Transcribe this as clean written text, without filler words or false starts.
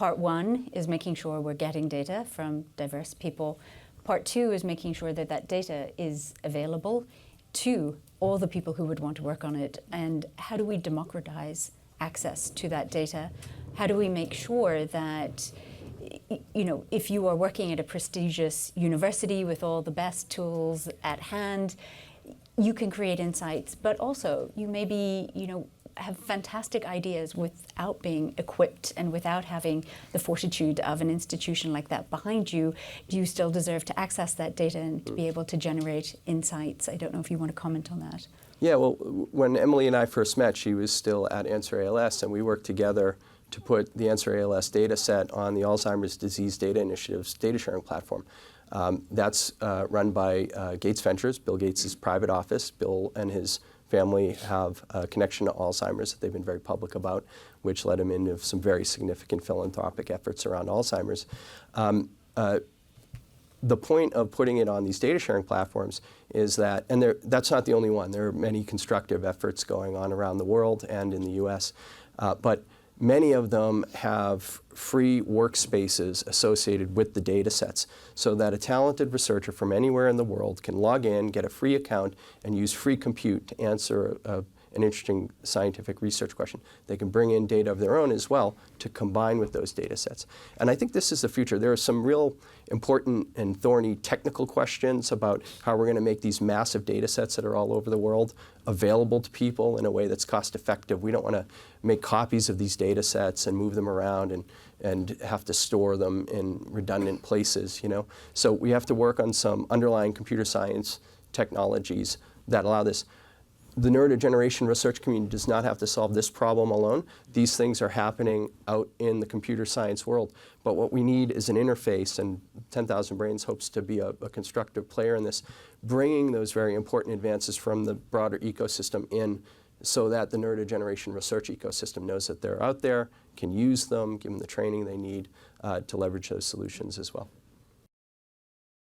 part one is making sure we're getting data from diverse people. Part two is making sure that that data is available to all the people who would want to work on it. And how do we democratize access to that data? How do we make sure that, you know, if you are working at a prestigious university with all the best tools at hand, you can create insights, but also you maybe, you know, have fantastic ideas without being equipped and without having the fortitude of an institution like that behind you. Do you still deserve to access that data and to be able to generate insights? I don't know if you want to comment on that. Yeah, well, when Emily and I first met, she was still at Answer ALS, and we worked together to put the Answer ALS data set on the Alzheimer's Disease Data Initiative's data sharing platform. That's run by Gates Ventures, Bill Gates' private office. Bill and his family have a connection to Alzheimer's that they've been very public about, which led him into some very significant philanthropic efforts around Alzheimer's. The point of putting it on these data sharing platforms is that, and that's not the only one, there are many constructive efforts going on around the world and in the US, but many of them have free workspaces associated with the data sets so that a talented researcher from anywhere in the world can log in, get a free account, and use free compute to answer an interesting scientific research question. They can bring in data of their own as well to combine with those data sets. And I think this is the future. There are some real important and thorny technical questions about how we're going to make these massive data sets that are all over the world available to people in a way that's cost effective. We don't want to make copies of these data sets and move them around and have to store them in redundant places, you know. So we have to work on some underlying computer science technologies that allow this. The neurodegeneration research community does not have to solve this problem alone. These things are happening out in the computer science world. But what we need is an interface, and 10,000 Brains hopes to be a constructive player in this, bringing those very important advances from the broader ecosystem in so that the neurodegeneration research ecosystem knows that they're out there, can use them, give them the training they need to leverage those solutions as well.